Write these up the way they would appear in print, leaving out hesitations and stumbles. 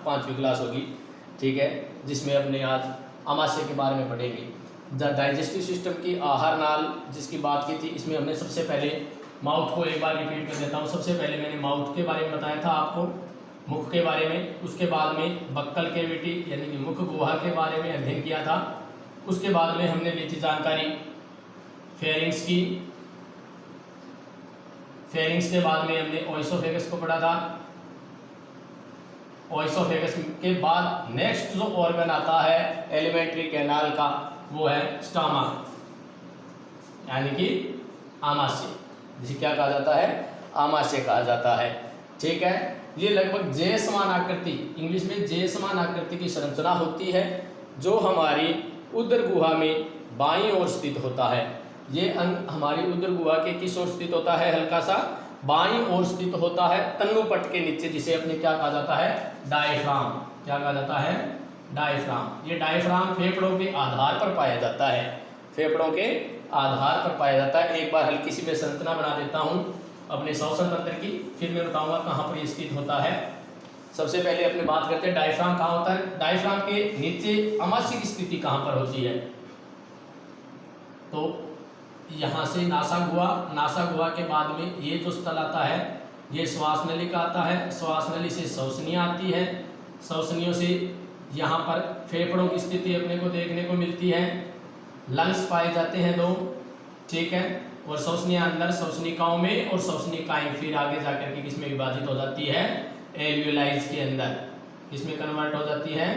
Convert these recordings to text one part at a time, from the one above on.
5वीं क्लास होगी, ठीक है, जिसमें अपने आज आमाशय के बारे में पढ़ेंगे। डाइजेस्टिव सिस्टम की आहार नाल जिसकी बात की थी, इसमें हमने सबसे पहले माउथ को एक बार रिपीट कर देता हूँ। सबसे पहले मैंने माउथ के बारे में बताया था आपको, मुख के बारे में, उसके बाद में बक्कल कैविटी यानी कि मुख गुहा के बारे में अध्ययन किया था। उसके बाद में हमने ली थी जानकारी फेरिंग्स की। फेरिंग्स के बाद में हमने ओइसोफेगस को पढ़ा था। ओइसोफेगस के बाद नेक्स्ट जो ऑर्गन आता है एलिमेंट्री कैनाल का, वो है स्टमक यानी कि आमाशय, जिसे क्या कहा जाता है, आमाशय कहा जाता है, ठीक है। ये लगभग जे समान आकृति, इंग्लिश में जे समान आकृति की संरचना होती है, जो हमारी उदर गुहा में बाईं ओर स्थित होता है। ये अंग हमारी उदर गुहा के किस ओर स्थित होता है, हल्का सा बाईं ओर स्थित होता है, तन्नुपट के नीचे, जिसे अपने क्या कहा जाता है, डायफ्राम। क्या कहा जाता है, डायफ्राम। ये डायफ्राम फेफड़ों के आधार पर पाया जाता है, फेफड़ों के आधार पर पाया जाता है। एक बार हल्की सी मैं संरचना बना देता हूँ अपने श्वसन तंत्र की, फिर मैं बताऊंगा कहाँ पर ये स्थित होता है। सबसे पहले अपने बात करते हैं डायफ्राम कहाँ होता है। डायफ्राम के नीचे आमाशय की स्थिति कहाँ पर होती है, तो यहाँ से नासा गुहा के बाद में ये जो स्थल आता है, ये श्वास नली का आता है। श्वास नली से श्वसनियाँ आती है, श्वसनियों से यहाँ पर फेफड़ों की स्थिति अपने को देखने को मिलती है। लंग्स पाए जाते हैं 2, ठीक है, और श्वसनियाँ अंदर श्वसनिकाओं में, और श्वसनिकाएं फिर आगे जाकर के किसमें विभाजित हो जाती है, एल्वियोलाइज के अंदर। किसमें कन्वर्ट हो जाती है,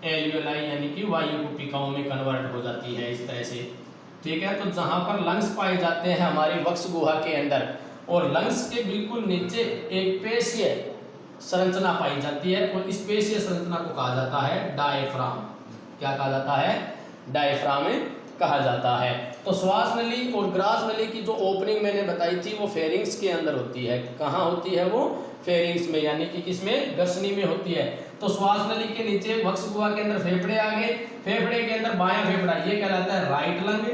एल्वियोलाई यानी कि वायुकुपिकाओं में कन्वर्ट हो जाती है, इस तरह से, ठीक है। तो जहाँ पर लंग्स पाए जाते हैं हमारी वक्ष गुहा के अंदर, और लंग्स के बिल्कुल नीचे एक पेशीय संरचना पाई जाती है, और इस पेशीय संरचना को कहा जाता है डायफ्राम। क्या कहा जाता है, डायफ्राम कहा जाता है। तो श्वास नली और ग्रास नली की जो ओपनिंग मैंने बताई थी, वो फेरिंग्स के अंदर होती है। कहाँ होती है वो, फेरिंग्स में, यानी कि किसमें, ग्रसनी में होती है। तो श्वास नली के नीचे वक्ष गुहा के अंदर फेफड़े आ गए, फेफड़े के अंदर बायां फेफड़ा, ये कहलाता है राइट लंग,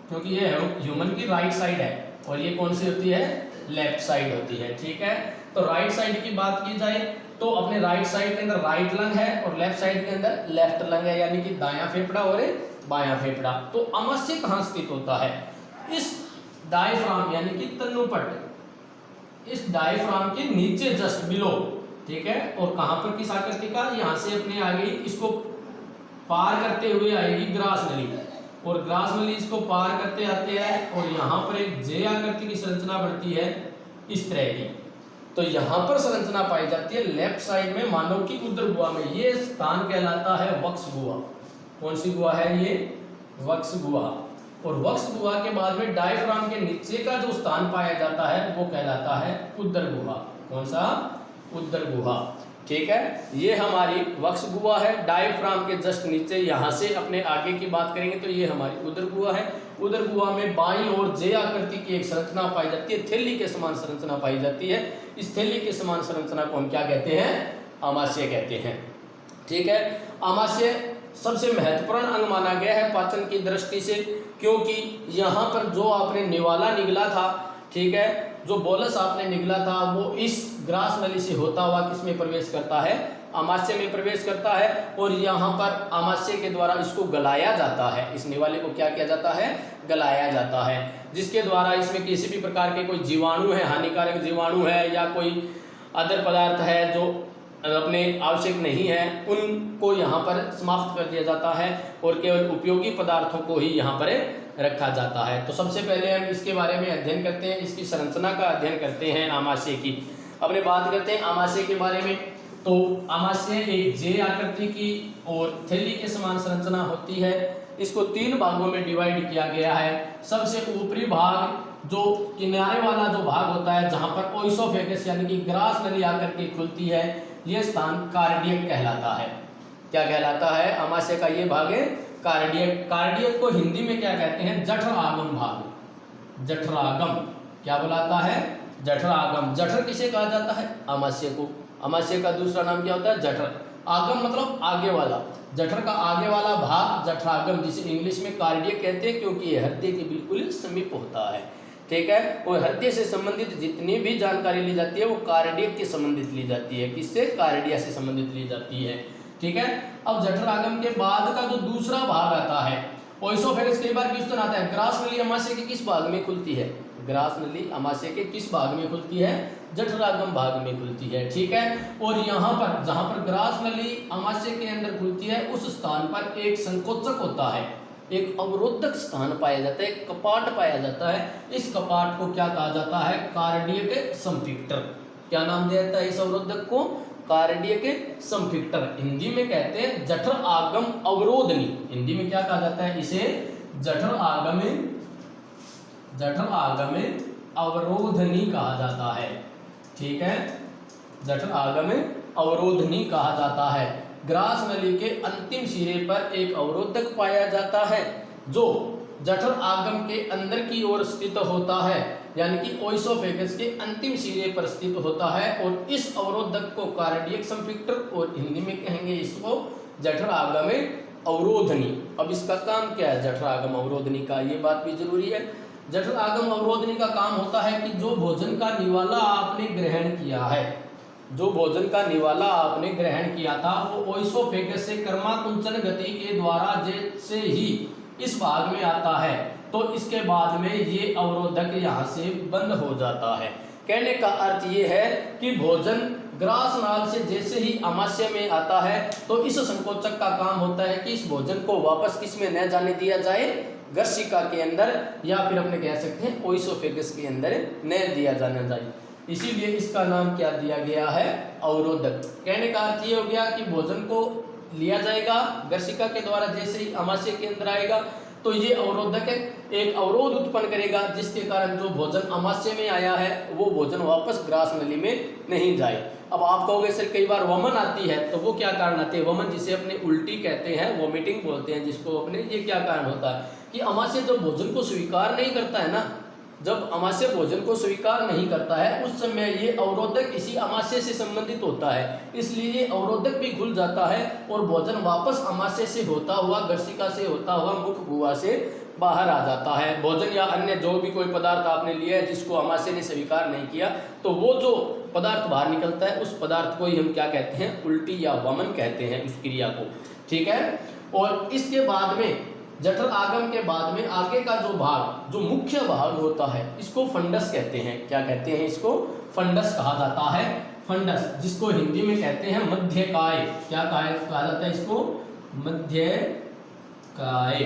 क्योंकि ये ह्यूमन की राइट साइड है, और ये कौन सी होती है, लेफ्ट साइड होती है, ठीक है। तो राइट साइड की बात की जाए तो अपने राइट साइड के अंदर राइट लंग है, और लेफ्ट साइड के अंदर लेफ्ट लंग है, यानी कि दायां फेफड़ा और बायां फेफड़ा। तो आमाशय कहाँ स्थित होता है, इस डायफ्राम यानी कि तन्नुपट, इस डायफ्राम के नीचे जस्ट बिलो, ठीक है। और कहाँ पर किस आकृति का, यहाँ से अपने आ गई, इसको पार करते हुए आएगी ग्रास नली, और ग्रास नली इसको पार करते आते हैं, और यहाँ पर एक जे आकृति की संरचना बनती है इस तरह की। तो यहाँ पर संरचना पाई जाती है लेफ्ट साइड में मानव की उदर गुहा में। ये स्थान कहलाता है वक्ष गुहा। कौन सी गुहा है ये, वक्ष गुहा। और वक्ष गुहा के बाद में डायफ्राम के नीचे का जो स्थान पाया जाता है वो कहलाता है उदर गुहा। कौन सा, उदर गुहा, ठीक है। ये हमारी वक्ष गुहा है, डायफ्राम के जस्ट नीचे। यहाँ से अपने आगे की बात करेंगे तो ये हमारी उदर गुहा है। उदर गुहा में बाईं ओर जे आकृति की एक संरचना पाई जाती है, थैली के समान संरचना पाई जाती है। इस थैली के समान संरचना को हम क्या कहते हैं, आमाशय कहते हैं, ठीक है। आमाशय सबसे महत्वपूर्ण अंग माना गया है पाचन की दृष्टि से, क्योंकि यहाँ पर जो आपने निवाला निगला था, ठीक है, जो बोलस आपने निगला था, वो इस ग्रास नली से होता हुआ किसमें प्रवेश करता है, आमाशय में प्रवेश करता है। और यहाँ पर आमाशय के द्वारा इसको गलाया जाता है, इस निवाले को क्या किया जाता है, गलाया जाता है, जिसके द्वारा इसमें किसी भी प्रकार के कोई जीवाणु है, हानिकारक जीवाणु है, या कोई अदर पदार्थ है जो अपने आवश्यक नहीं है, उनको यहाँ पर समाप्त कर दिया जाता है, और केवल उपयोगी पदार्थों को ही यहाँ पर रखा जाता है। तो सबसे पहले हम इसके बारे में अध्ययन करते हैं, इसकी संरचना का अध्ययन करते हैं आमाशय की। अपने बात करते हैं आमाशय के बारे में। तो आमाशय एक जे आकृति की और थैली के समान संरचना होती है। इसको 3 भागों में डिवाइड किया गया है। सबसे ऊपरी भाग, जो किनारे वाला जो भाग होता है, जहाँ पर ओइसोफेगस यानी कि ग्रास नली आकर के खुलती है, ये स्थान कार्डियक कहलाता है। क्या कहलाता है, आमाशय का ये भाग है कार्डियक। कार्डियक को हिंदी में क्या कहते हैं, जठरागम भाग। जठरागम क्या बुलाता है, जठरागम। जठर किसे कहा जाता है, आमाशय को। आमाशय का दूसरा नाम क्या होता है, जठर। आगम मतलब आगे वाला, जठर का आगे वाला भाग जठरागम, जिसे इंग्लिश में कार्डियक कहते हैं, क्योंकि ये हृदय के बिल्कुल समीप होता है, ठीक है। और हृदय से संबंधित जितनी भी जानकारी ली जाती है वो कार्डियक के संबंधित ली जाती है, किससे? कार्डिया से संबंधित ली जाती है, ठीक है। अब जठर आगम के बाद का जो दूसरा भाग आता है ओइसोफेगस, कई बार क्वेश्चन आता है ग्रास नली अमाशय के किस भाग में खुलती है? ग्रास नली अमाशय के किस भाग में खुलती है? जठरागम भाग में खुलती है, ठीक है। और यहाँ पर जहाँ पर ग्रास नली अमाशय के अंदर खुलती है उस स्थान पर एक संकोचक होता है, एक अवरोधक स्थान पाया जाता है, एक कपाट पाया जाता है। इस कपाट को क्या कहा जाता है? कार्डियक संफिक्टर। क्या नाम दिया जाता है इस अवरोधक को? कार्डियक संफिक्टर। हिंदी में कहते हैं जठर आगम अवरोधनी। हिंदी में क्या कहा जाता है इसे? जठर आगम अवरोधनी कहा जाता है, ठीक है। जठर आगम अवरोधनी कहा जाता है। ग्रास नली के अंतिम सिरे पर एक अवरोधक पाया जाता है जो जठर आगम के अंदर की ओर स्थित होता है, यानी कि ओइसोफेगस के अंतिम सिरे पर स्थित होता है। और इस अवरोधक को कार्डियक संफिक्टर और हिंदी में कहेंगे इसको जठर आगम अवरोधनी। अब इसका काम क्या है जठर आगम अवरोधनी का? ये बात भी जरूरी है। जठर आगम अवरोधनी का काम होता है कि जो भोजन का निवाला आपने ग्रहण किया है, जो भोजन का निवाला आपने ग्रहण किया था वो ओइसोफेगस से कर्माकुंचन गति के द्वारा जैसे ही इस भाग में आता है तो इसके बाद में ये अवरोधक यहाँ से बंद हो जाता है। कहने का अर्थ ये है कि भोजन ग्रास नाल से जैसे ही अमाशय में आता है तो इस संकोचक का काम होता है कि इस भोजन को वापस किस में न जाने दिया जाए? गर्शिका के अंदर, या फिर अपने कह सकते हैं ओइसोफेगस के अंदर न दिया जाना चाहिए। इसीलिए इसका नाम क्या दिया गया है? अवरोधक। कहने का अर्थ ये हो गया कि भोजन को लिया जाएगा गर्शिका के द्वारा, जैसे ही अमाशय के अंदर आएगा तो ये अवरोधक एक अवरोध उत्पन्न करेगा जिसके कारण जो भोजन अमाशय में आया है वो भोजन वापस ग्रास नली में नहीं जाए। अब आप कहोगे सर कई बार वमन आती है, तो वो क्या कारण आते हैं? वमन जिसे अपने उल्टी कहते हैं, वोमिटिंग बोलते हैं जिसको अपने, ये क्या कारण होता है कि अमाशय जब भोजन को स्वीकार नहीं करता है ना, जब अमाशय भोजन को स्वीकार नहीं करता है उस समय ये अवरोधक इसी अमाशय से संबंधित होता है, इसलिए ये अवरोधक भी खुल जाता है और भोजन वापस अमाशय से होता हुआ, गर्शिका से होता हुआ मुख गुहा से बाहर आ जाता है। भोजन या अन्य जो भी कोई पदार्थ आपने लिया है जिसको अमाशय ने स्वीकार नहीं किया, तो वो जो पदार्थ बाहर निकलता है उस पदार्थ को ही हम क्या कहते हैं? उल्टी या वमन कहते हैं उस क्रिया को, ठीक है। और इसके बाद में जठर आगम के बाद में आगे का जो भाग, जो मुख्य भाग होता है, इसको फंडस कहते हैं। क्या कहते हैं इसको? फंडस कहा जाता है। फंडस, जिसको हिंदी में कहते हैं मध्यकाय। क्या कहा जाता है इसको? मध्यकाय।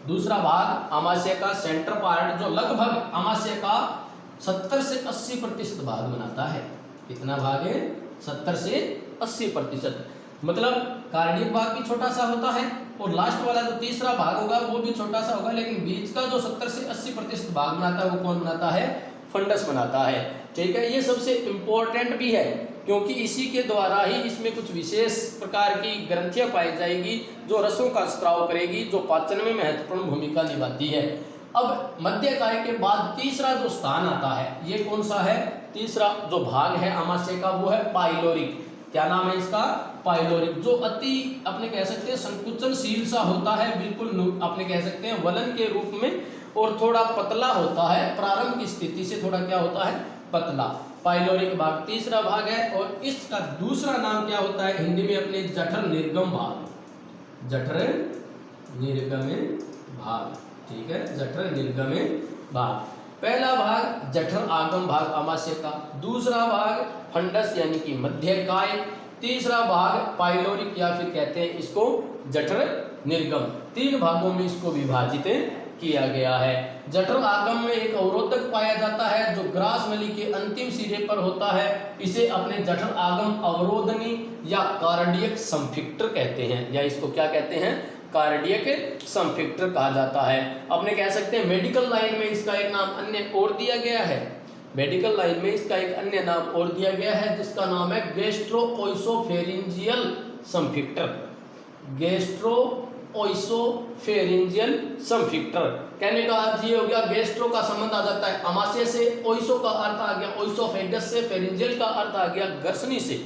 दूसरा भाग अमाशय का सेंटर पार्ट, जो लगभग अमाशय का 70 से 80% भाग बनाता है। कितना भाग है? 70 से 80%। मतलब कार्डियक भाग भी छोटा सा होता है और लास्ट वाला जो तीसरा भाग होगा वो भी छोटा सा होगा, लेकिन बीच का जो 70 से 80% भाग बनाता है वो कौन बनाता है? फंडस बनाता है, ठीक है। ये सबसे इम्पोर्टेंट भी है क्योंकि इसी के द्वारा ही इसमें कुछ विशेष प्रकार की ग्रंथियां पाई जाएगी जो रसों का स्त्राव करेगी, जो पाचन में महत्वपूर्ण भूमिका निभाती है। अब मध्यकाय के बाद तीसरा जो स्थान आता है ये कौन सा है? तीसरा जो भाग है अमाशय का वो है पाइलोरिक। क्या नाम है इसका? पाइलोरिक। जो अति अपने कह सकते हैं संकुचनशील सा होता है, बिल्कुल अपने कह सकते हैं वलन के रूप में, और थोड़ा पतला होता है। प्रारंभ की स्थिति से थोड़ा क्या होता है? पतला। पाइलोरिक भाग तीसरा भाग है। और इसका दूसरा नाम क्या होता है हिंदी में अपने? जठर निर्गम भाग। जठर निर्गम भाग, ठीक है। जठर निर्गम भाग। पहला भाग जठर आगम भाग अमाशय का, दूसरा भाग फंडस यानी कि मध्यकाय, तीसरा भाग पाइलोरिक या फिर कहते हैं इसको जठर निर्गम। 3 भागों में इसको विभाजित किया गया है। जठर आगम में एक अवरोधक पाया जाता है जो ग्रास नली के अंतिम सिरे पर होता है। इसे अपने जठर आगम अवरोधनी या कार्डियक संफिक्टर कहते हैं, या इसको क्या कहते हैं? कार्डियक संफिक्टर कहा जाता है। अपने कह सकते हैं मेडिकल लाइन में इसका एक नाम अन्य और दिया गया है। मेडिकल लाइन में इसका एक अन्य नाम और दिया गया है जिसका नाम है गैस्ट्रोओइसोफेरिंजियल संफिक्टर। गैस्ट्रोओइसोफेरिंजियल संफिक्टर कहने का अर्थ ये हो गया, गैस्ट्रो का संबंध आ जाता है अमाशय से, ओइसो का अर्थ आ गया ओइसोफेगस से, फेरिंजियल का अर्थ आ गया गर्सनी से,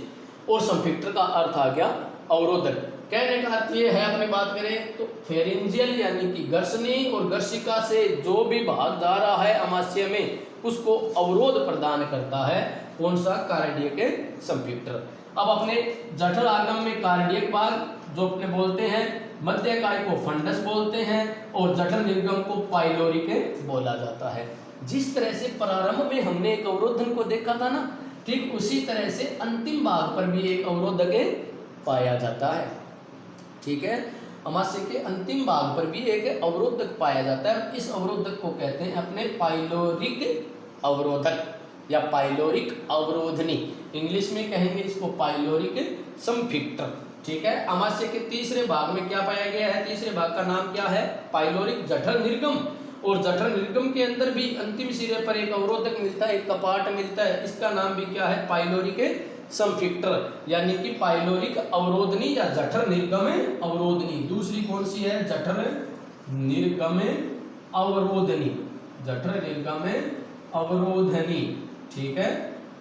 और संफिक्टर का अर्थ आ गया अवरोधक। कहने का अर्थ ये है, अपनी बात करें तो फेरेंजियल यानी कि गर्शनी और गर्शिका से जो भी भाग जा रहा है आमाशय में उसको अवरोध प्रदान करता है कौन सा, कार्डियक संफिक्टर। अब अपने जठर आगम में कार्डियक भाग जो अपने बोलते हैं, मध्यकाय को फंडस बोलते हैं और जठर निर्गम को पाइलोरिक बोला जाता है। जिस तरह से प्रारंभ में हमने एक अवरोधन को देखा था ना, ठीक उसी तरह से अंतिम भाग पर भी एक अवरोधक पाया जाता है। ठीक है, आमाशय के अंतिम भाग पर भी एक अवरोधक पाया जाता है। इस अवरोधक को कहते हैं अपने पाइलोरिक अवरोधक या पाइलोरिक अवरोधनी, इंग्लिश में कहेंगे इसको पाइलोरिक संफिक्टर। ठीक है, आमाशय के तीसरे भाग में क्या पाया गया है, तीसरे भाग का नाम क्या है, पाइलोरिक जठर निर्गम। और जठर निर्गम के अंदर भी अंतिम सिरे पर एक अवरोधक मिलता है, एक कपाट मिलता है, इसका नाम भी क्या है, पाइलोरिक संफिक्टर यानी कि पाइलोरिक अवरोधनी या जठर निर्गम अवरोधनी। दूसरी कौन सी है, जठर निर्गम अवरोधनी, जठर निर्गम अवरोधनी। ठीक है,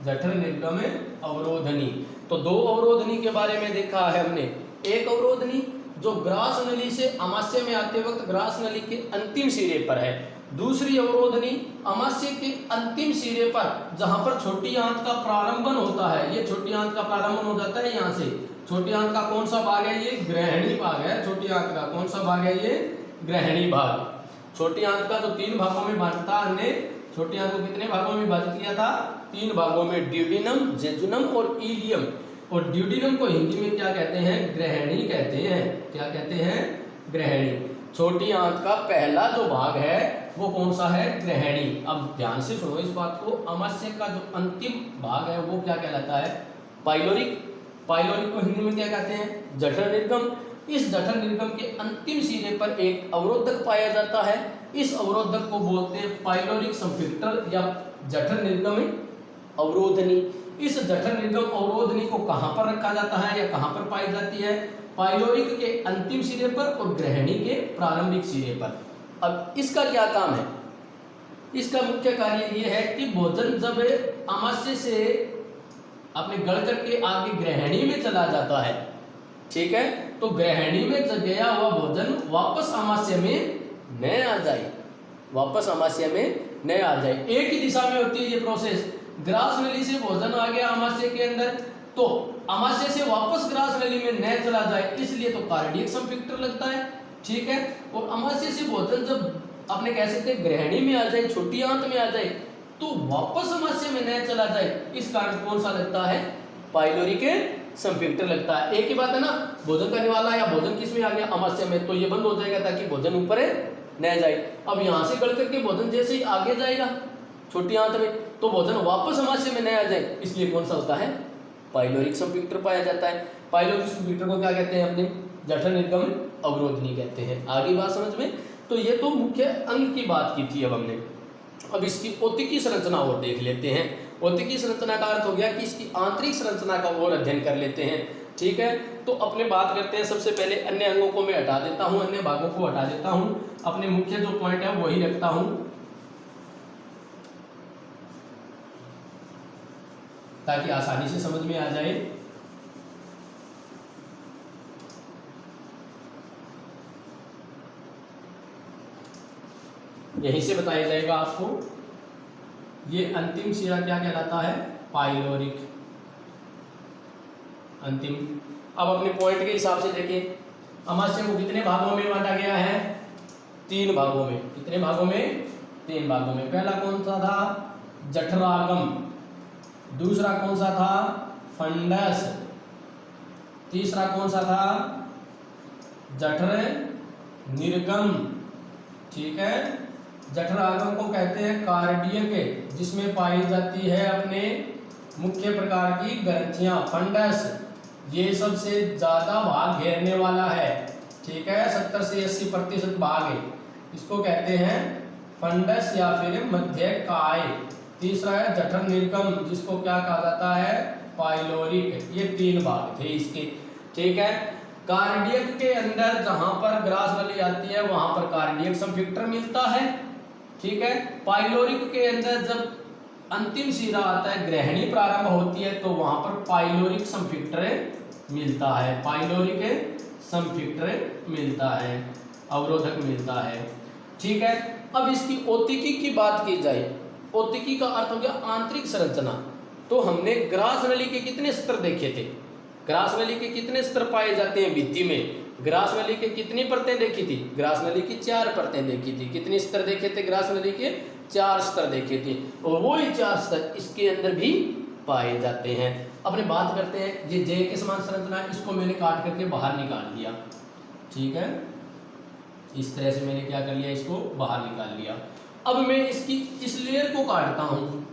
जठर निर्गम अवरोधनी। तो दो अवरोधनी के बारे में देखा है हमने, एक अवरोधनी जो ग्रास नली से आमाशय में आते वक्त ग्रास नली के अंतिम सिरे पर है, दूसरी अवरोधनी आमाशय के अंतिम सिरे पर जहां पर छोटी आंत का प्रारंभन होता है। ये छोटी आंत का प्रारंभन हो जाता है यहाँ से। छोटी आंत का कौन सा भाग है, ये ग्रहणी भाग है। छोटी आंत का कौन सा भाग है, ये ग्रहणी भाग। छोटी आंत का जो तीन भागों में बांटता, हमने छोटी आंत को कितने भागों में विभाजित किया था, तीन भागों में, ड्यूडिनम, जेजुनम और इलियम। और ड्यूडिनम को हिंदी में क्या कहते हैं, ग्रहणी कहते हैं। क्या कहते हैं, ग्रहणी। छोटी आंत का पहला जो भाग है वो कौन सा है, ग्रहणी। अब ध्यान से सुनो इस बात को, आमाशय का जो अंतिम भाग है वो क्या कहलाता है, पाइलोरिक। पाइलोरिक को हिंदी में क्या कहते हैं, जठर निर्गम। इस जठर निर्गम के अंतिम सिरे पर एक अवरोधक पाया जाता है, इस अवरोधक को बोलते हैं पाइलोरिक संफिक्टर या जठर निर्गम अवरोधनी। इस जठर निर्गम अवरोधनी को कहां पर रखा जाता है या कहां पर पाई जाती है, पाइलोरिक के अंतिम सिरे पर और ग्रहणी के प्रारंभिक सिरे पर। अब इसका क्या काम है, इसका मुख्य कार्य यह है कि भोजन जब आमाशय से अपने गल करके आगे ग्रहणी में चला जाता है, ठीक है, तो ग्रहणी में गया हुआ भोजन वापस आमाशय में न आ जाए, वापस आमाशय में न आ जाए। एक ही दिशा में होती है ये प्रोसेस। ग्रास नली से भोजन आ गया आमाशय के अंदर, तो आमाशय से वापस ग्रास नली में न चला जाए, इसलिए तो कार्डियक संफिक्टर लगता है। ठीक है, और आमाशय से भोजन जब आपने कह सकते ग्रहणी में आ जाए, छोटी आंत में आ जाए, तो वापस आमाशय में न चला जाए, इस कारण कौन सा लगता है, पाइलोरिक संफिक्टर लगता है। एक ही बात है ना, भोजन करने वाला या भोजन किस में आ गया, आमाशय में, तो ये बंद हो जाएगा ताकि भोजन ऊपर न जाए। अब यहाँ से गल करके भोजन जैसे ही आगे जाएगा छोटी आंत में, तो भोजन वापस आमाशय में न आ जाए, इसलिए कौन सा होता है, पाइलोरिक संफिक्टर पाया जाता है। पाइलोरिक संफिक्टर को क्या कहते हैं, अपने जठर निर्गम अवरोधनी कहते हैं। आगे बात समझ में, तो ये तो मुख्य अंग की बात की थी। अब हमने अब इसकी औतिकी संरचना और देख लेते हैं। औतिकी संरचना का अर्थ हो गया कि इसकी आंतरिक संरचना का और अध्ययन कर लेते हैं। ठीक है, तो अपने बात करते हैं। सबसे पहले अन्य अंगों को मैं हटा देता हूं, अन्य भागों को हटा देता हूं, अपने मुख्य जो पॉइंट है वही रखता हूं ताकि आसानी से समझ में आ जाए। यहीं से बताया जाएगा आपको, ये अंतिम सिरा क्या कहलाता है, पाइलोरिक अंतिम। अब अपने पॉइंट के हिसाब से देखें, आमाशय को कितने भागों में बांटा गया है, 3 भागों में। कितने भागों में, 3 भागों में। पहला कौन सा था, जठरागम, दूसरा कौन सा था, फंडस, तीसरा कौन सा था, जठर निर्गम। ठीक है, जठरागम को कहते हैं कार्डियक, जिसमें पाई जाती है अपने मुख्य प्रकार की ग्रंथियां, फंडस। ये सबसे ज्यादा भाग घेरने वाला है। ठीक है, 70 से 80% भाग है, इसको कहते हैं फंडस या फिर मध्यकाय। तीसरा है जठर निर्गम, जिसको क्या कहा जाता है, पाइलोरिक। ये 3 भाग थे इसके। ठीक है, कार्डियक के अंदर जहां पर ग्रास नली आती है वहां पर कार्डियक संफिक्टर मिलता है। ठीक है, पाइलोरिक के अंदर जब अंतिम सिरा आता है, ग्रहणी प्रारंभ होती है, तो वहां पर पाइलोरिक संफिक्टर मिलता है, पाइलोरिक संफिक्टर मिलता है, अवरोधक मिलता है। ठीक है, अब इसकी औतिकी की बात की जाए, औतिकी का अर्थ हो गया आंतरिक संरचना। तो हमने ग्रास नली के कितने स्तर देखे थे, ग्रास नली के कितने स्तर पाए जाते हैं भित्ति में, ग्रास नली के कितनी परतें देखी थी, ग्रास नली की 4 परतें देखी थी। कितने स्तर देखे थे ग्रास नली के, 4 स्तर देखे थे, और वही 4 स्तर इसके अंदर भी पाए जाते हैं। अपने बात करते हैं, ये जे के समान संरचना है, इसको मैंने काट करके बाहर निकाल दिया। ठीक है, इस तरह से मैंने क्या कर लिया, इसको बाहर निकाल लिया। अब मैं इसकी इस लेयर को काटता हूँ।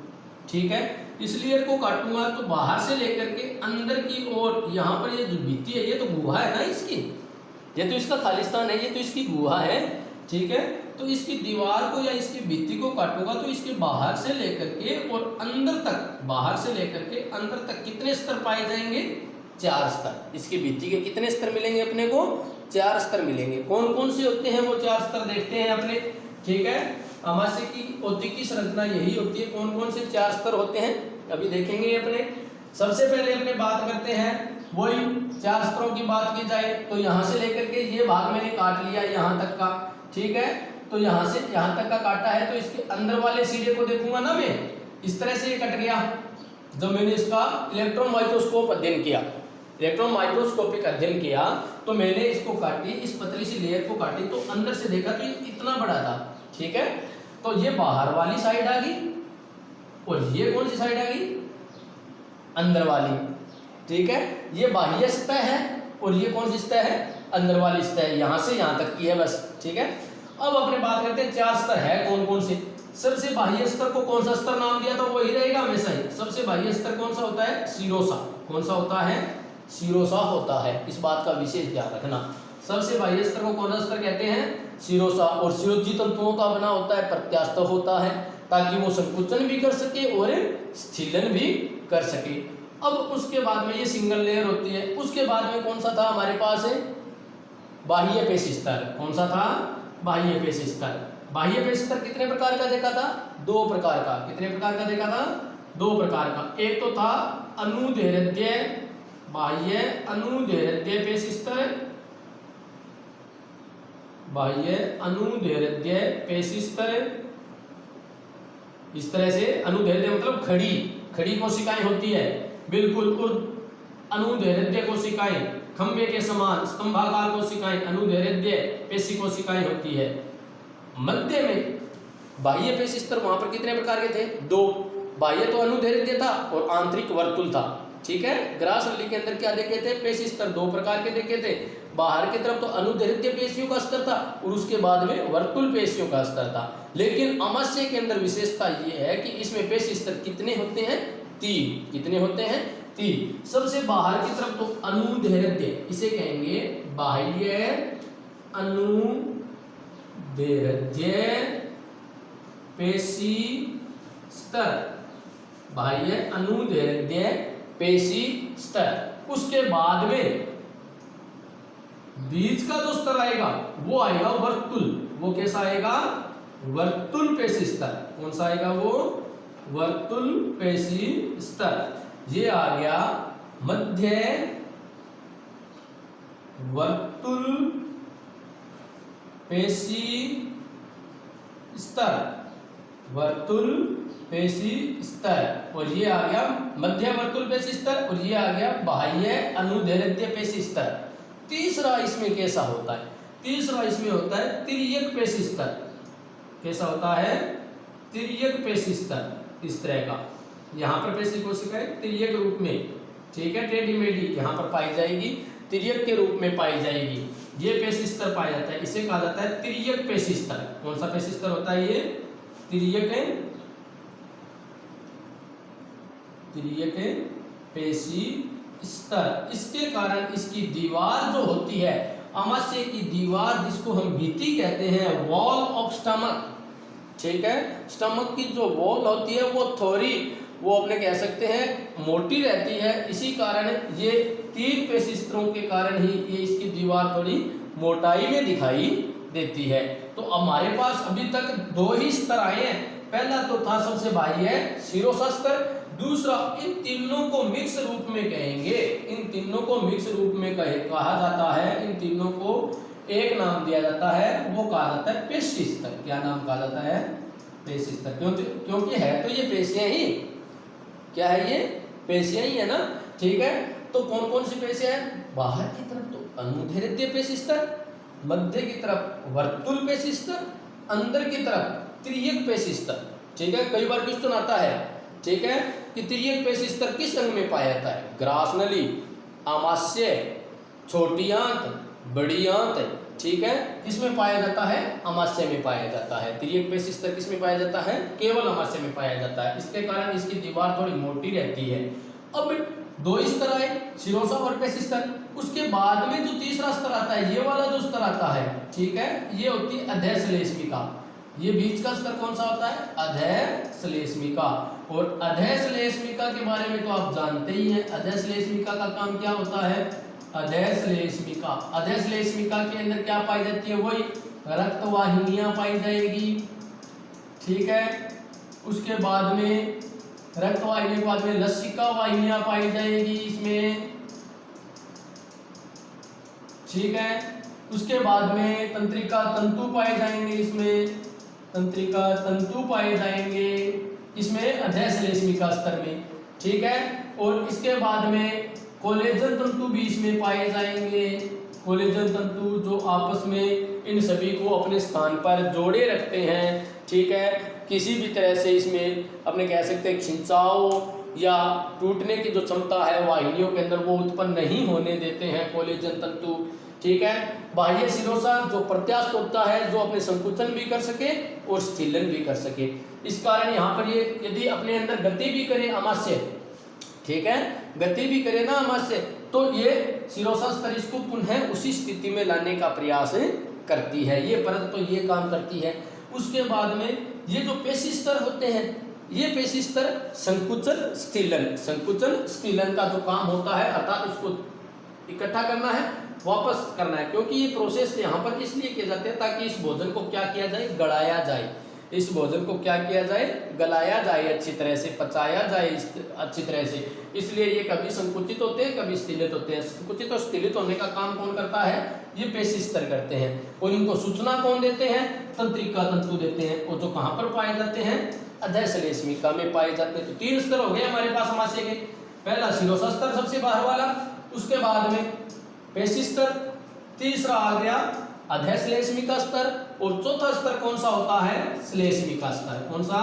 ठीक है, इस लेयर को काटूंगा तो बाहर से लेकर के अंदर की ओर, यहाँ पर ये जो भित्ति है ये तो गुहा है ना इसकी, ये तो इसका खालिस्तान है, ये तो इसकी गुहा है। ठीक है, तो इसकी दीवार को या इसकी भित्ति को काटूंगा तो इसके बाहर से लेकर के और अंदर तक, बाहर से लेकर के अंदर तक कितने स्तर पाए जाएंगे, 4 स्तर। इसकी भित्ति के कितने स्तर मिलेंगे अपने को, 4 स्तर मिलेंगे। कौन कौन से होते हैं वो 4 स्तर देखते हैं अपने। ठीक है, आमाशय की औतिकी संरचना यही होती है, कौन कौन से 4 स्तर होते हैं अभी देखेंगे अपने। सबसे पहले अपने बात करते हैं, वही 4 स्तरों की बात की जाए तो यहाँ से लेकर के ये भाग मैंने काट लिया यहाँ तक का। ठीक है, तो यहाँ से यहाँ तक का काटा है, तो इसके अंदर वाले सिरे को देखूंगा ना मैं, इस तरह से ये कट गया। जब मैंने इसका इलेक्ट्रॉन माइक्रोस्कोप अध्ययन किया, इलेक्ट्रॉन माइक्रोस्कोपिक अध्ययन किया, तो मैंने इसको काटी, इस पतली सी लेयर को काटी, तो अंदर से देखा तो ये इतना बड़ा था। ठीक है, तो ये बाहर वाली साइड आ गई, और ये कौन सी साइड आ गई, अंदर वाली। ठीक है, ये बाह्य सतह है, और ये कौन सी सतह है, अंदर वाली सतह, यहाँ से यहाँ तक की है बस। ठीक है, अब अपने बात करते हैं 4 स्तर है कौन कौन से। सबसे बाह्य स्तर को कौन सा स्तर नाम दिया था, वही रहेगा हमेशा ही। सबसे बाह्य स्तर कौन सा होता है, शिरोसा। कौन सा होता है, शिरोसा होता है, इस बात का विशेष ध्यान रखना। सबसे बाह्य स्तर को कौन सा स्तर कहते हैं, शिरोसा। और शिरोजी तंतुओं का बना होता है, प्रत्यास्थ होता है, ताकि वो संकुचन भी कर सके और स्थिलन भी कर सके। अब उसके बाद में ये सिंगल लेयर होती है। उसके बाद में कौन सा था हमारे पास है, बाह्य पेशी स्तर। कौन सा था, बाह्य पेशी स्तर। बाह्य पेशी स्तर कितने प्रकार का देखा था, 2 प्रकार का। कितने प्रकार का देखा था, 2 प्रकार का। एक तो था अनुदैर्ध्य, बाह्य अनुदैर्ध्य पेशी स्तर, बाह्य अनुदैर्ध्य पेशी स्तर। इस तरह से अनुदैर्ध्य मतलब खड़ी, खड़ी कोशिकाएं होती है बिल्कुल, और अनुदैर्ध्य कोशिकाएं खंभे के समान स्तंभाकार कोशिकाएं अनुदैर्ध्य पेशी कोशिकाएं होती है। मध्य में बाह्य पेशी स्तर, वहां पर कितने प्रकार के थे, 2। बाह्य तो अनुदैर्ध्य था और आंतरिक वर्तुल था। ठीक है, ग्रास नली के अंदर क्या देखे थे, पेशी स्तर 2 प्रकार के देखे थे। बाहर की तरफ तो अनुदैर्ध्य पेशियों का स्तर था, और उसके बाद में वर्तुल पेशियों का स्तर था। लेकिन आमाशय के अंदर विशेषता ये है कि इसमें पेशी स्तर कितने होते हैं, 3। कितने होते हैं, 3। सबसे बाहर की तरफ तो अनुदैर्ध्य, इसे कहेंगे बाह्य अनुदैर्ध्य पेशी स्तर, बाह्य अनुदैर्ध्य पेशी स्तर। उसके बाद में बीच का जो स्तर आएगा वो आएगा वर्तुल। वो कैसा आएगा, वर्तुल पेशी स्तर। कौन सा आएगा वो, वर्तुल पेशी स्तर। ये आ गया मध्य वर्तुल पेशी स्तर, वर्तुल पेशी स्तर। और ये आ गया मध्य वर्तुल पेशी स्तर, और ये आ गया बाह्य अनुदैर्ध्य पेशी स्तर। तीसरा इसमें कैसा होता है, तीसरा इसमें होता है तिर्यक पेशी स्तर। कैसा होता है, तिर्यक पेशी स्तर। इस तरह का, यहाँ पर पेशी कोशिकाएं तिर्यक रूप में, ठीक है, टेढ़ी मेढ़ी यहाँ पर पाई जाएगी, तिर्यक के रूप में पाई जाएगी। ये पेशी स्तर पाया जाता है, इसे कहा जाता है तिर्यक पेशी स्तर। कौन सा पेशी स्तर होता है ये, तिर्यक पेशी स्तर। इसके कारण इसकी दीवार जो होती है, आमाशय की दीवार, जिसको हम भित्ति कहते हैं, वॉल ऑफ स्टमक। ठीक है, स्टमक की जो वॉल होती है वो थोड़ी, वो अपने कह सकते हैं मोटी रहती है। इसी कारण ये 3 पेशी स्तरों के कारण ही ये इसकी दीवार थोड़ी मोटाई में दिखाई देती है। तो हमारे पास अभी तक 2 ही स्तर आए हैं। पहला तो था सबसे बाह्य शिरोसा स्तर, दूसरा, इन तीनों को मिक्स रूप में कहेंगे, इन तीनों को मिक्स रूप में कहा जाता है, इन तीनों को एक नाम दिया जाता है, वो कहा जाता है पेशी स्तर। क्या नाम कहा जाता है? पेशी स्तर। क्योंकि है तो ये पेशियां ही, क्या है ये? पेशियां ही है ना, ठीक है। तो कौन कौन सी पेशियां हैं? बाहर की तरफ तो अनुदैर्ध्य पेशी स्तर, मध्य की तरफ वर्तुल पेशी स्तर, अंदर की तरफ तिर्यक पेशी स्तर, ठीक है। कई बार क्वेश्चन आता है, ठीक है, कि तिर्यक पेशी स्तर किस अंग में पाया जाता है? ग्रास नली, आमाशय, छोटी आंत, बड़ी आंत, ठीक है, किसमें पाया जाता है? आमाशय में पाया जाता है। तिर्यक पेशी स्तर किसमें पाया जाता है? केवल आमाशय में पाया जाता है। इसके कारण इसकी दीवार थोड़ी मोटी रहती है। अब दो स्तर आए, शिरोसा और पेशी स्तर। उसके बाद में जो तीसरा स्तर आता है, ये वाला जो स्तर आता है, ठीक है, ये होती है अधः श्लेष्मिका। ये बीच का स्तर कौन सा होता है? अधः श्लेष्मिका। और अधः श्लेष्मिका के बारे में तो आप जानते ही हैं। अधः श्लेष्मिका का काम क्या होता है? अधः श्लेष्मिका, अधः श्लेष्मिका के अंदर क्या पाई जाती है? वही रक्त वाहिनियां पाई जाएगी, ठीक है। उसके बाद में रक्त वाहिनी के बाद में लसिका वाहिनियां पाई जाएगी इसमें, ठीक है। उसके बाद में तंत्रिका तंतु पाए जाएंगे इसमें, तंत्रिका तंतु पाए जाएंगे इसमें अधः श्लेष्मिका स्तर में, ठीक है। और इसके बाद में कोलेजन तंतु भी इसमें पाए जाएंगे। कोलेजन तंतु जो आपस में इन सभी को अपने स्थान पर जोड़े रखते हैं, ठीक है। किसी भी तरह से इसमें अपने कह सकते हैं खिंचाव या टूटने की जो क्षमता है वाहिनियों के अंदर, वो उत्पन्न नहीं होने देते हैं कोलेजन तंतु, ठीक है। बाह्य शिरोसा जो प्रत्यास्थ होता है, जो अपने संकुचन भी कर सके और स्थिलन भी कर सके। इस कारण यहाँ पर ये यदि अपने अंदर गति भी करे आमाशय, ठीक है, गति भी करे ना आमाशय, तो ये शिरोसा स्तर इसको पुनः उसी स्थिति में लाने का प्रयास करती है। ये परत तो ये काम करती है। उसके बाद में ये जो पेशी स्तर होते हैं, ये पेशी स्तर संकुचन स्थिलन, संकुचन स्थिलन का जो काम होता है, अर्थात इसको इकट्ठा करना है, वापस करना है। क्योंकि ये प्रोसेस यहाँ पर इसलिए किए जाते हैं ताकि इस भोजन को क्या किया जाए? गलाया जाए। इस भोजन को क्या किया जाए? गलाया जाए, अच्छी तरह से पचाया जाए अच्छी तरह से। इसलिए ये कभी संकुचित होते हैं, कभी स्थिलित होते हैं। संकुचित और स्थिलित होने का काम कौन करता है? ये पेशी स्तर करते हैं। और इनको सूचना कौन देते हैं? तंत्रिका तंतु देते हैं। और जो कहाँ पर पाए जाते हैं? अधः श्लेष्मिका में पाए जाते हैं। तो तीन स्तर हो गए हमारे पास आमाशय के। पहला शिरोसा स्तर सबसे बाहर वाला, उसके बाद में पेशी स्तर, तीसरा आ गया अधः श्लेष्मिका स्तर, और चौथा स्तर कौन सा होता है? श्लेष्मिका स्तर। कौन सा?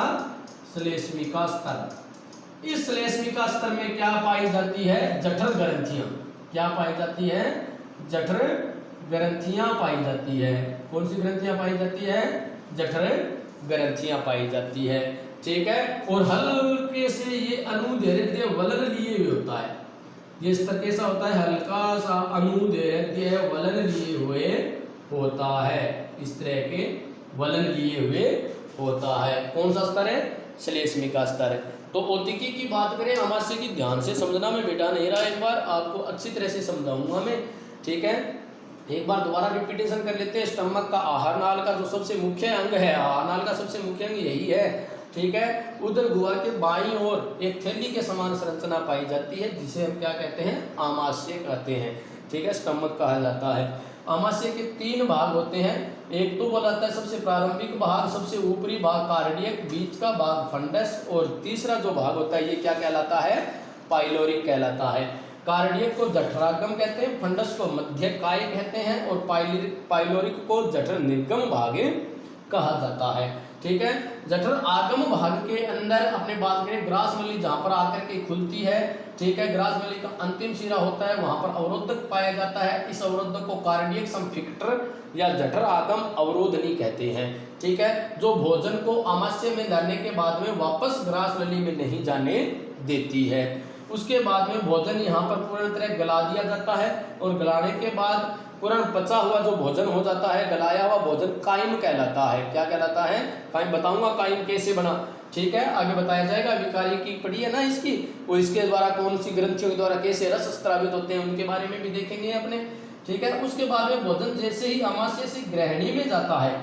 श्लेष्मिका स्तर। इस श्लेष्मिका स्तर में क्या पाई जाती है? जठर ग्रंथियां। क्या पाई जाती है? जठर ग्रंथियां पाई जाती है। कौन सी ग्रंथियां पाई जाती है? जठर ग्रंथियां पाई जाती है, ठीक है। और हल्के से ये अनुदैर्ध्य वलन लिए हुए होता है। ये स्तर कैसा होता है? हल्का सा अनुदैर्ध्य वलन लिए हुए होता है। इस तरह के वलन लिए हुए होता है। कौन सा स्तर है? श्लेष्मिका स्तर है। तो औतिकी की बात करें, आमाशय की ध्यान से समझना, मैं बेटा नहीं रहा, एक बार आपको अच्छी तरह से समझाऊंगा मैं, ठीक है। एक बार दोबारा रिपीटेशन कर लेते हैं। स्टमक का आहार नाल का जो सबसे मुख्य अंग है, आहार नाल का सबसे मुख्य अंग यही है, ठीक है। उदर गुहा के बाईं ओर एक थैली के समान संरचना पाई जाती है, जिसे हम क्या कहते हैं? आमाशय कहते हैं, ठीक है। स्टमक कहा जाता है। आमाशय के तीन भाग होते हैं। एक तो बोला जाता है सबसे प्रारंभिक भाग, सबसे ऊपरी भाग कार्डियक, बीच का भाग फंडस, और तीसरा जो भाग होता है ये क्या कहलाता है? पाइलोरिक कहलाता है। कार्डियक को जठरागम कहते हैं, फंडस को मध्यकाय कहते हैं, और पाइलोरिक को जठर निर्गम भाग कहा जाता है, ठीक है। जठर आगम भाग के अंदर अपने बात करें, ग्रास नली जहां पर आकर के खुलती है, ठीक है, ग्रास नली का अंतिम सिरा होता है, वहां पर अवरोधक पाया जाता है। इस अवरोधक को कार्डियक संफिक्टर या जठर आगम अवरोधनी कहते हैं, ठीक है। जो भोजन को आमाशय में जाने के बाद में वापस ग्रास नली में नहीं जाने देती है। उसके बाद में भोजन यहाँ पर पूर्ण तरह गला दिया जाता है, और गलाने के बाद पूर्ण पचा हुआ जो भोजन हो जाता है, गलाया हुआ भोजन काइम कहलाता है। क्या कहलाता है? काइम। बताऊंगा काइम कैसे बना, ठीक है, आगे बताया जाएगा। विकारी की पड़ी है ना इसकी, और इसके द्वारा कौन सी ग्रंथियों के द्वारा कैसे रस स्रावित होते हैं, उनके बारे में भी देखेंगे अपने, ठीक है। उसके बाद में भोजन जैसे ही आमाशय से ग्रहणी में जाता है,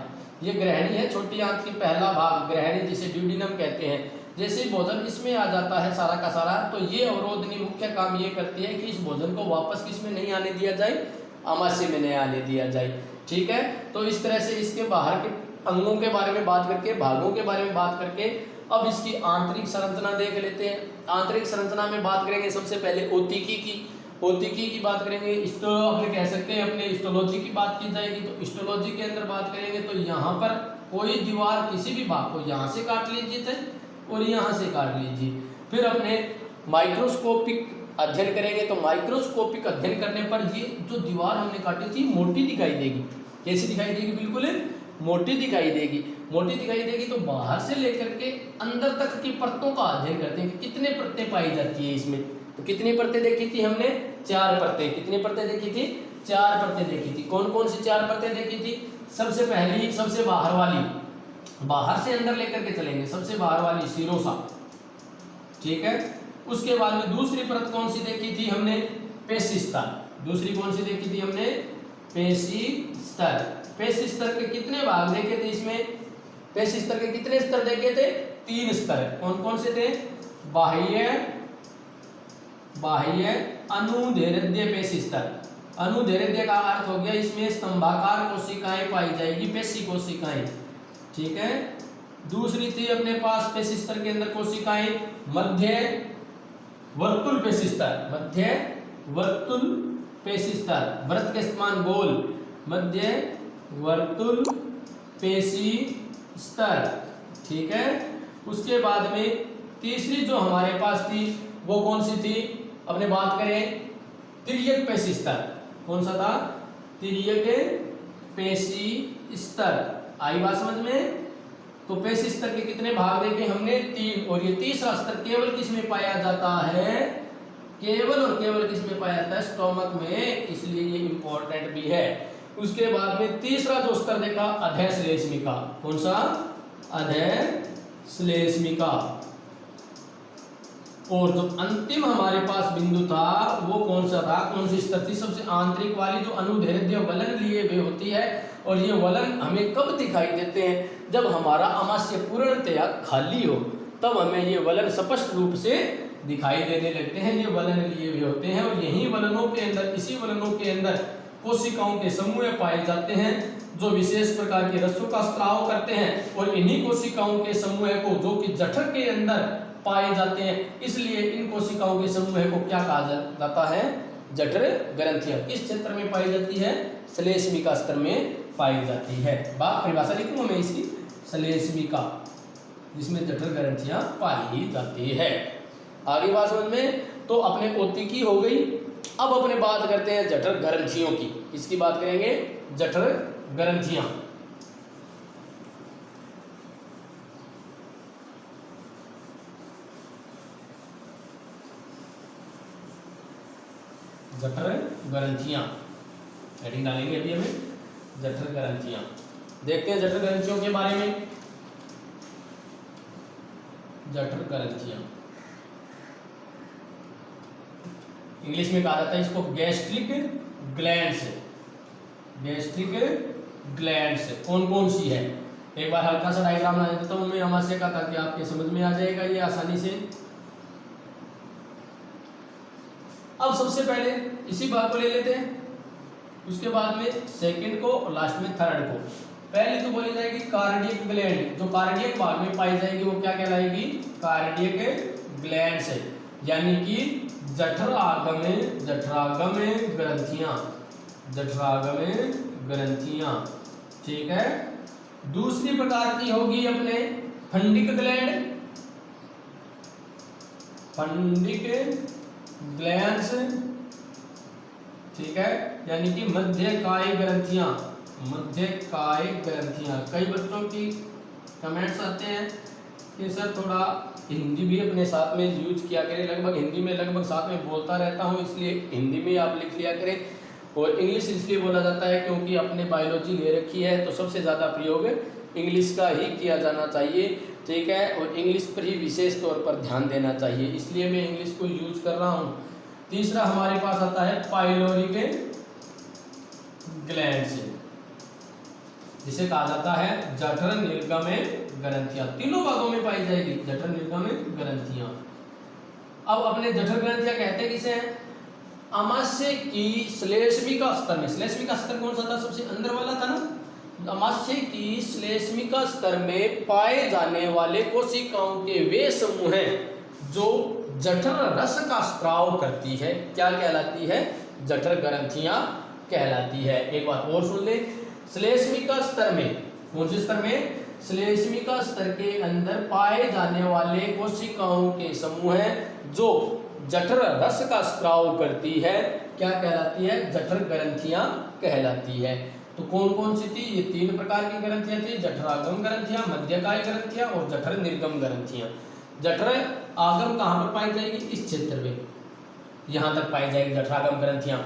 ये ग्रहणी है, छोटी आंत की पहला भाग ग्रहणी, जिसे ड्यूडिनम कहते हैं। जैसे ही भोजन इसमें आ जाता है सारा का सारा, तो ये अवरोधनी मुख्य काम ये करती है कि इस भोजन को वापस किसमें नहीं आने दिया जाए, आमाशय में नहीं आने दिया जाए। ठीक है, तो इस तरह से इसके बाहर के अंगों के बारे में बात करके, भागों के बारे में बात करके, अब इसकी आंतरिक संरचना देख लेते हैं। आंतरिक संरचना में बात करेंगे सबसे पहले ओतिकी की बात करेंगे। अपने कह सकते हैं अपने हिस्टोलॉजी की बात की जाएगी, तो हिस्टोलॉजी के अंदर बात करेंगे तो यहाँ पर कोई दीवार किसी भी भाग को यहाँ से काट लीजिए थे और यहाँ से काट लीजिए। फिर अपने माइक्रोस्कोपिक अध्ययन करेंगे, तो माइक्रोस्कोपिक अध्ययन करने पर ये जो दीवार हमने काटी थी मोटी दिखाई देगी। कैसी दिखाई देगी? बिल्कुल मोटी दिखाई देगी। मोटी दिखाई देगी तो बाहर से लेकर के अंदर तक की परतों का अध्ययन करते हैं कि कितने परतें पाई जाती है इसमें। तो कितनी परतें देखी थी हमने? 4 परतें। कितनी परतें देखी थी? 4 परतें देखी थी। कौन कौन सी 4 परतें देखी थी? सबसे पहली, सबसे बाहर वाली, बाहर से अंदर लेकर के चलेंगे, सबसे बाहर वाली सीरोसा। ठीक है, उसके बाद में दूसरी परत कौन सी देखी थी हमने? पेशी स्तर। दूसरी कौन सी देखी थी हमने? पेशी स्तर। पेशी स्तर के कितने भाग देखे थे इसमें? पेशी स्तर के कितने स्तर देखे थे? 3 स्तर। कौन कौन से थे? बाह्य अनुदैर्ध्य पेशी स्तर। अनुदैर्ध्य का अर्थ हो गया इसमें स्तंभाकार कोशिकाएं पाई जाएगी, पेशी कोशिकाएं। ठीक है, दूसरी थी अपने पास पेशी स्तर के अंदर कोशिकाएं मध्य वर्तुल पेशी स्तर। मध्य वर्तुल पेशी स्तर, वृत्त के समान गोल, मध्य वर्तुल पेशी स्तर। ठीक है, उसके बाद में तीसरी जो हमारे पास थी वो कौन सी थी? अपने बात करें तिर्यक पेशी स्तर। कौन सा था? तिर्यक पेशी स्तर। आई बात समझ में? तो पेशी स्तर के कितने भाग देखे हमने? 3। और ये तीसरा स्तर केवल किस में पाया जाता है? केवल और केवल किस में पाया जाता है? स्टोमक में, इसलिए ये इंपॉर्टेंट भी है। उसके बाद में तीसरा जो स्तर देखा अधश्लेष्मिका। कौन सा? अधश्लेष्मिका। और जो अंतिम हमारे पास बिंदु था वो कौन सा था? कौन सी स्तर थी? सबसे आंतरिक वाली जो अनुदैर्ध्य वलन लिए हुए होती है। और ये वलन हमें कब दिखाई देते हैं? जब हमारा आमाशय पूर्णतया खाली हो, तब हमें ये वलन स्पष्ट रूप से दिखाई देने लगते हैं। ये वलन लिए हुए होते हैं और यही वलनों के अंदर, इसी वलनों के अंदर कोशिकाओं के समूह पाए जाते हैं जो विशेष प्रकार के रसों का स्त्राव करते हैं। और इन्हीं कोशिकाओं के समूह को, जो कि जठर के अंदर पाए जाते हैं, इसलिए इन कोशिकाओं के समूह को क्या कहा जाता है? जठर ग्रंथियां। किस क्षेत्र में पाई जाती है? श्लेष्मिका स्तर में पाई जाती है। बात परिभाषा लिखूंगा मैं इसकी, श्लेष्मिका, जिसमें जठर ग्रंथियां पाई जाती है। आगे बात समझ में? तो अपने ओतिकी हो गई। अब अपने बात करते हैं जठर ग्रंथियों की। किसकी बात करेंगे? जठर ग्रंथियां। जठर ग्रंथियां हेडिंग डालेंगे अभी हमें, जठर ग्रंथियां। देखते हैं जठर ग्रंथियों के बारे में। जठर ग्रंथियां इंग्लिश में कहा जाता है इसको गैस्ट्रिक ग्लैंड्स। गैस्ट्रिक ग्लैंड्स कौन कौन सी है? एक बार हल्का सा डायग्राम बना देता हूं मैं आमाशय का, ताकि आपके समझ में आ जाएगा ये आसानी से। अब सबसे पहले इसी भाग को ले लेते हैं, उसके बाद में सेकंड को और लास्ट में थर्ड को। पहले तो बोली जाएगी कार्डियक ग्लैंड। जो कार्डियक भाग में पाई जाएगी वो क्या कहलाएगी? कार्डियक ग्लैंड है, यानी कि जठरागम ग्रंथियां। जठरागम ग्रंथियां। ठीक है, दूसरी प्रकार की होगी अपने फंडिक ग्लैंड। Fundic glands. ठीक है, यानी कि मध्यकाय ग्रंथियां। मध्यकाय ग्रंथियां। कई बच्चों की कमेंट्स आते हैं कि सर थोड़ा हिंदी भी अपने साथ में यूज किया करें। लगभग हिंदी में लगभग साथ में बोलता रहता हूं, इसलिए हिंदी में आप लिख लिया करें। और इंग्लिश इसलिए बोला जाता है क्योंकि अपने बायोलॉजी ले रखी है, तो सबसे ज़्यादा प्रयोग इंग्लिश का ही किया जाना चाहिए। ठीक है, और इंग्लिश पर ही विशेष तौर पर ध्यान देना चाहिए, इसलिए मैं इंग्लिश को यूज कर रहा हूँ। तीसरा हमारे पास आता है पाइलोरिक ग्लैंड्स, जिसे कहा जाता है जठर निर्गम ग्रंथियां, तीनों भागों में पाई जाएगी जठर निर्गम ग्रंथियां। अब अपने जठर ग्रंथियां कहते किसे हैं? आमाशय की श्लेष्मिका स्तर में, श्लेष्मिका स्तर कौन सा था? सबसे अंदर वाला था ना। आमाशय की श्लेष्मिका स्तर में पाए जाने वाले कोशिकाओं के वे समूह हैं जो जठर रस का स्त्राव करती है, क्या कहलाती है? जठर ग्रंथियां कहलाती है। एक बात और सुन ले, श्लेष्मिका स्तर में, कौन से स्तर में? श्लेष्मिका स्तर के अंदर पाए जाने वाले कोशिकाओं के समूह हैं जो जठर रस का स्त्राव करती है, क्या कहलाती है? जठर ग्रंथियां कहलाती है। तो कौन कौन सी थी? ये 3 प्रकार की ग्रंथियां थी, जठरागम ग्रंथियां, मध्यकाय ग्रंथियां और जठर निर्गम ग्रंथियां। जठर आगम कहाँ पर पाई जाएगी? इस क्षेत्र में, यहाँ तक पाई जाएगी जठरागम ग्रंथियां।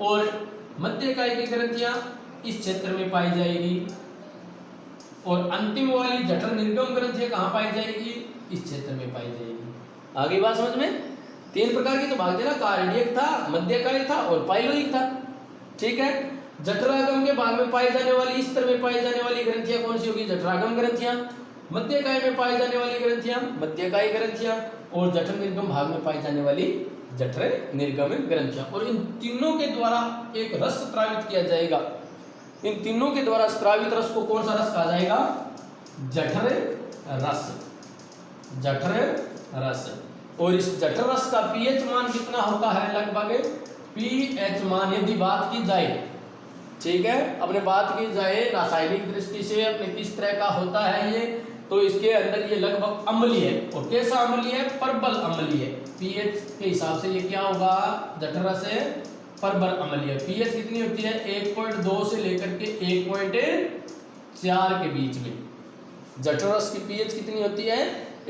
और मध्यकाय की ग्रंथियां इस क्षेत्र में पाई जाएगी। और अंतिम वाली जठर निर्गम ग्रंथियां कहाँ पाई जाएगी? इस क्षेत्र में पाई जाएगी। आगे बात समझ में? 3 प्रकार की तो भाग देना, कार्डियक था, मध्यकाय था और पाइलोइक था। ठीक है। जठरागम के भाग में पाई जाने वाली, इस तरह में पाई जाने वाली ग्रंथियां कौन सी होगी? जठरागम ग्रंथियां। मध्यकाय में पाई जाने वाली ग्रंथियां मध्यकाय ग्रंथियां। और जठर निर्गम भाग में पाई जाने वाली जठर निर्गम ग्रंथियां। और इन तीनों के द्वारा एक रस स्रावित किया जाएगा। इन तीनों के द्वारा स्रावित रस को कौन सा रस कहा जाएगा? जठर रस। जठर रस। और इस जठर रस का पीएच मान कितना होता है? लगभग पीएच मान यदि बात की जाए, ठीक है, अपने बात की जाए रासायनिक दृष्टि से अपने किस तरह का होता है ये, तो इसके अंदर ये लगभग अम्लीय है। और कैसा अम्लीय है? प्रबल अम्लीय है। पीएच के हिसाब से ये क्या होगा? जठर रस है प्रबल अम्लीय। पीएच कितनी होती है? 1.2 से लेकर के 1.4 के बीच में। जठर रस की पीएच कितनी होती है?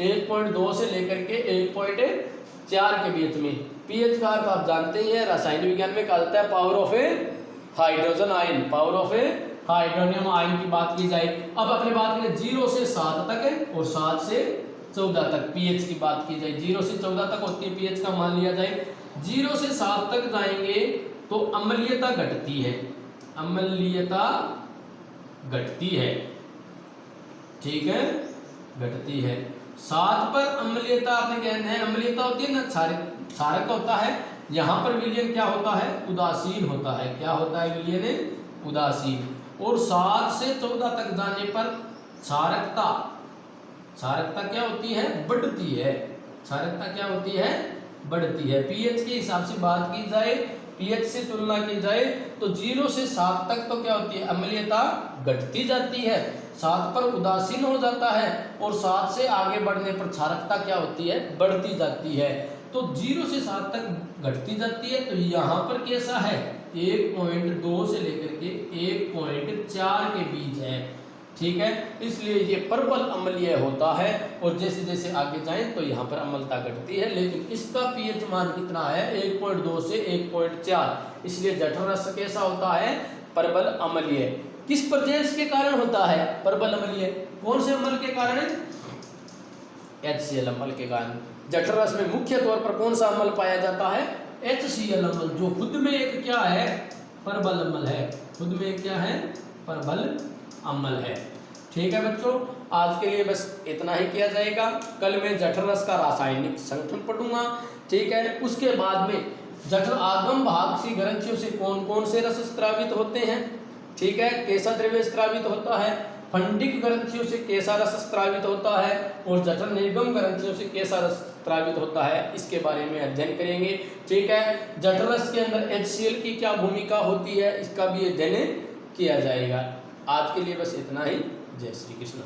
1.2 से लेकर के 1.4 के बीच में। पीएच का अर्थ आप जानते ही हैं, रासायनिक विज्ञान में कहा जाता है power of A hydrogen ion. Power of A hydronium ion की बात की जाए, अब अपने बात करें 0 से 7 तक है और 7 से 14 तक पीएच की बात की जाए। 0 से 14 तक होती है पीएच का मान लिया जाए। 0 से 7 तक जाएंगे तो अम्लीयता घटती है। अम्लीयता घटती है, ठीक है, घटती है। 7 पर अम्लीयता आपने कहना है, अम्लीयता होती है ना, क्षारक होता है। यहाँ पर विलयन क्या होता है? उदासीन होता है। क्या होता है विलयन? उदासीन। और 7 से 14 तक जाने पर क्षारकता, क्षारकता क्या होती है? बढ़ती है। क्षारकता क्या होती है? बढ़ती है। पीएच के हिसाब से बात की जाए, पीएच से तुलना की जाए तो 0 से 7 तक तो क्या होती है? अम्लीयता घटती जाती है। 7 पर उदासीन हो जाता है और 7 से आगे बढ़ने पर क्षारकता क्या होती है? बढ़ती जाती है। तो 0 से 7 तक घटती जाती है। तो यहाँ पर कैसा है? 1.2 से लेकर के 1.4 के बीच है, ठीक है। इसलिए ये प्रबल अम्लीय होता है और जैसे जैसे आगे जाएं तो यहाँ पर अम्लता घटती है। लेकिन इसका पीएच मान कितना है? 1.2 से 1.4। इसलिए जठर रस कैसा होता है? प्रबल अम्लीय। किस प्रजेश के कारण होता है प्रबल अम्लीय? कौन से अम्ल के कारण? HCl अम्ल के कारण। जठर रस में मुख्य तौर पर कौन सा अम्ल पाया जाता है? HCl अम्ल, जो खुद में एक क्या है? प्रबल अम्ल है। खुद में एक क्या है? प्रबल अम्ल है। ठीक है बच्चों, आज के लिए बस इतना ही किया जाएगा। कल मैं जठर रस का रासायनिक संगठन पढ़ूंगा, ठीक है। उसके बाद में जठर आगम भाग की ग्रंथियों से कौन कौन से रस स्रावित होते हैं, ठीक है, कैसा द्रव्य स्रावित होता है, फंडिक ग्रंथियों से कैसा रस स्रावित होता है और जठर निर्गम ग्रंथियों से कैसा रस स्रावित होता है, इसके बारे में अध्ययन करेंगे, ठीक है। जठर रस के अंदर HCl की क्या भूमिका होती है, इसका भी अध्ययन किया जाएगा। आज के लिए बस इतना ही। जय श्री कृष्ण।